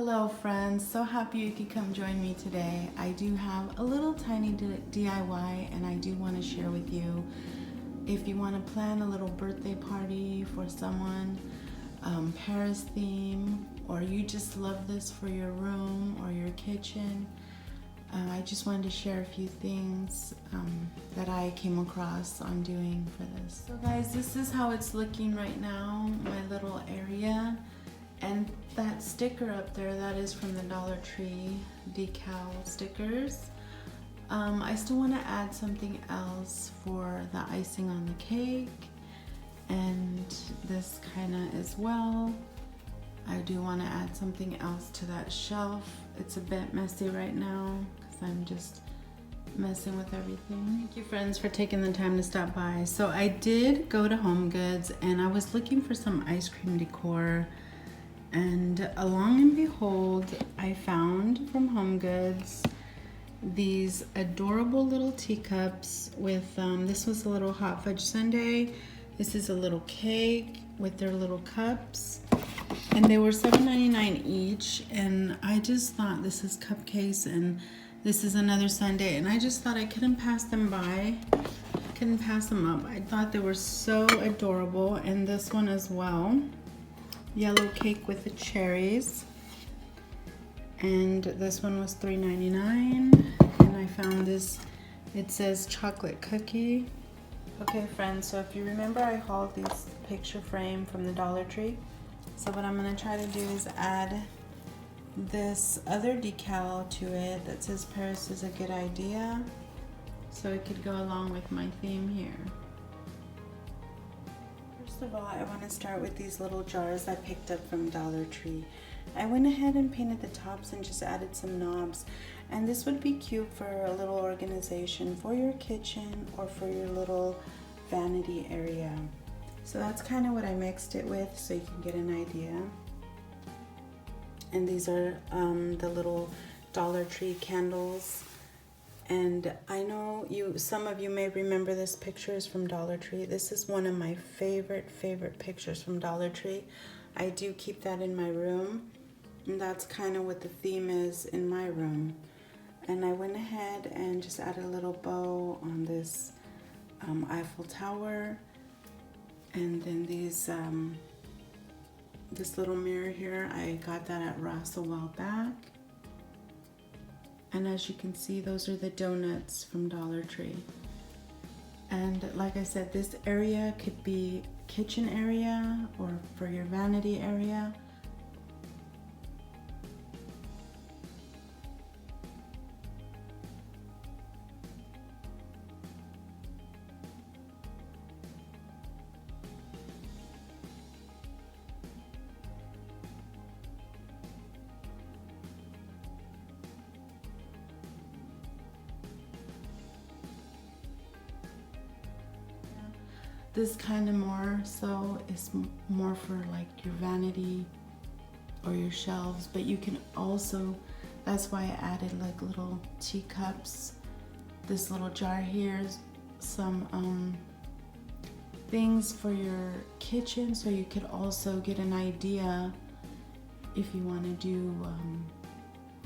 Hello friends, so happy you could come join me today. I do have a little tiny DIY and I do want to share with you. If you want to plan a little birthday party for someone, Paris theme, or you just love this for your room or your kitchen, I just wanted to share a few things that I came across on doing for this. So guys, this is how it's looking right now, my little area. And that sticker up there, that is from the Dollar Tree decal stickers. I still want to add something else for the icing on the cake, and this kind of as well. I do want to add something else to that shelf. It's a bit messy right now because I'm just messing with everything. Thank you friends for taking the time to stop by. So I did go to Home Goods and I was looking for some ice cream decor. And along and behold, I found from Home Goods these adorable little teacups with, this was a little hot fudge sundae. This is a little cake with their little cups. And they were $7.99 each. And I just thought, this is cupcakes and this is another sundae. And I just thought I couldn't pass them by. Couldn't pass them up. I thought they were so adorable. And this one as well. Yellow cake with the cherries, and this one was $3.99. And I found this, it says chocolate cookie. Okay friends, so if you remember, I hauled these picture frame from the Dollar Tree. So what I'm going to try to do is add this other decal to it that says Paris is a good idea, so it could go along with my theme here. First of all, I want to start with these little jars I picked up from Dollar Tree. I went ahead and painted the tops and just added some knobs. And this would be cute for a little organization for your kitchen or for your little vanity area. So that's kind of what I mixed it with, so you can get an idea. And these are the little Dollar Tree candles. And I know some of you may remember this picture is from Dollar Tree. This is one of my favorite pictures from Dollar Tree. I do keep that in my room, and that's kind of what the theme is in my room. And I went ahead and just added a little bow on this Eiffel Tower, and then these this little mirror here, I got that at Ross a while back. And as you can see, those are the donuts from Dollar Tree. And like I said, this area could be kitchen area or for your vanity area. This kind of more so is more for like your vanity or your shelves, but you can also, that's why I added like little teacups. This little jar here is some things for your kitchen, so you could also get an idea if you want to do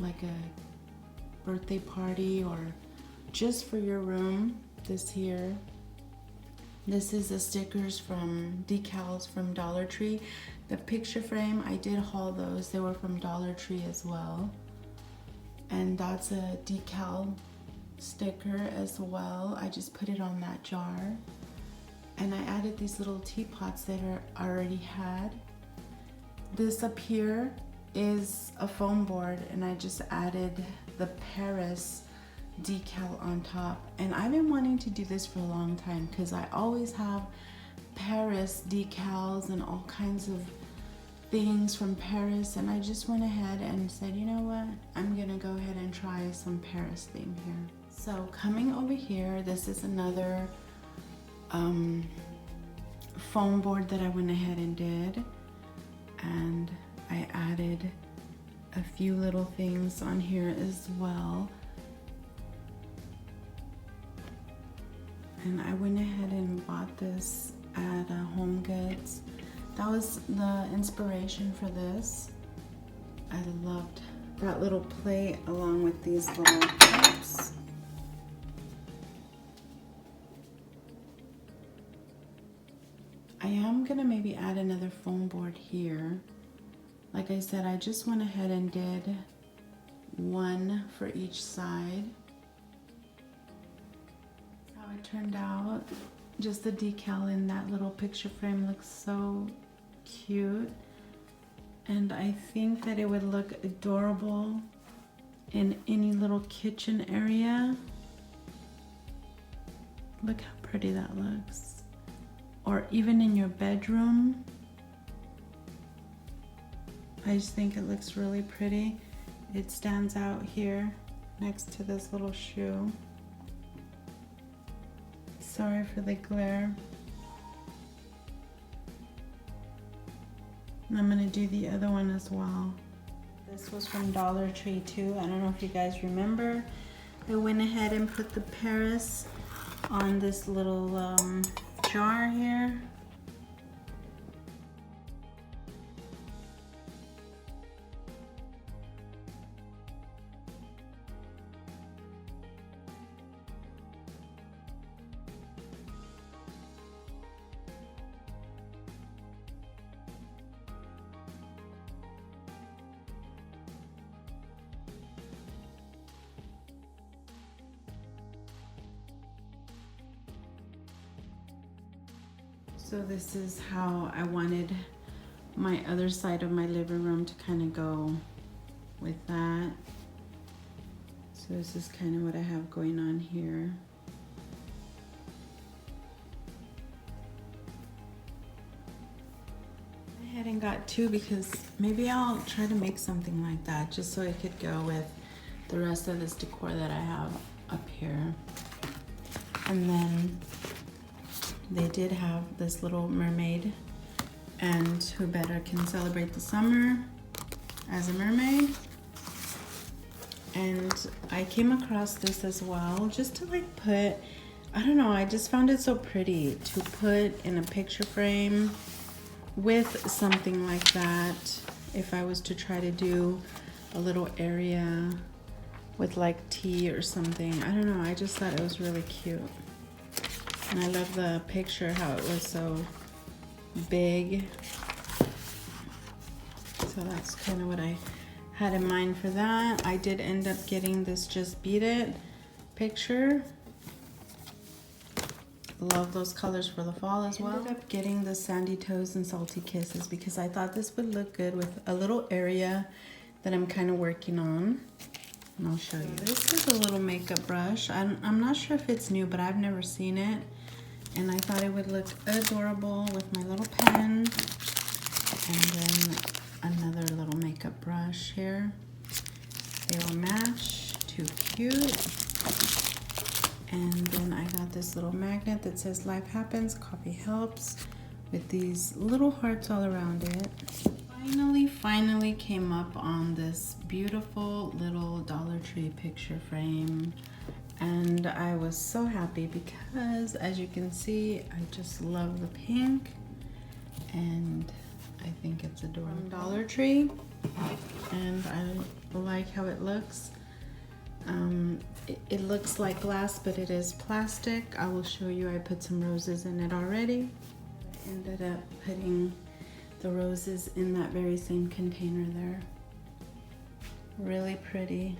like a birthday party or just for your room. This here. This is the stickers from decals from Dollar Tree. The picture frame, I did haul those. They were from Dollar Tree as well. And that's a decal sticker as well. I just put it on that jar. And I added these little teapots that I already had. This up here is a foam board, and I just added the Paris decal on top. And I've been wanting to do this for a long time because I always have Paris decals and all kinds of things from Paris, and I just went ahead and said, you know what, I'm gonna go ahead and try some Paris theme here. So coming over here, this is another foam board that I went ahead and did, and I added a few little things on here as well. And I went ahead and bought this at Home Goods. That was the inspiration for this. I loved that little plate along with these little cups. I am gonna maybe add another foam board here. Like I said, I just went ahead and did one for each side. That's how it turned out. Just the decal in that little picture frame looks so cute. And I think that it would look adorable in any little kitchen area. Look how pretty that looks. Or even in your bedroom. I just think it looks really pretty. It stands out here next to this little shoe. Sorry for the glare. And I'm gonna do the other one as well. This was from Dollar Tree too. I don't know if you guys remember. I went ahead and put the Paris on this little jar here. So this is how I wanted my other side of my living room to kind of go with that. So this is kind of what I have going on here. I hadn't got two because maybe I'll try to make something like that just so it could go with the rest of this decor that I have up here. And then they did have this little mermaid, and who better can celebrate the summer as a mermaid. And I came across this as well just to like put, I don't know, I just found it so pretty to put in a picture frame with something like that. If I was to try to do a little area with like tea or something, I don't know, I just thought it was really cute. And I love the picture, how it was so big. So that's kind of what I had in mind for that. I did end up getting this Just Beat It picture. Love those colors for the fall as well. I ended up getting the Sandy Toes and Salty Kisses because I thought this would look good with a little area that I'm kind of working on. And I'll show you. This is a little makeup brush. I'm not sure if it's new, but I've never seen it. And I thought it would look adorable with my little pen. And then another little makeup brush here. They will match. Too cute. And then I got this little magnet that says Life Happens, Coffee Helps, with these little hearts all around it. Finally came up on this beautiful little Dollar Tree picture frame. And I was so happy because, as you can see, I just love the pink. And I think it's adorable. From Dollar Tree. And I like how it looks. It looks like glass, but it is plastic. I will show you. I put some roses in it already. I ended up putting the roses in that very same container there. Really pretty.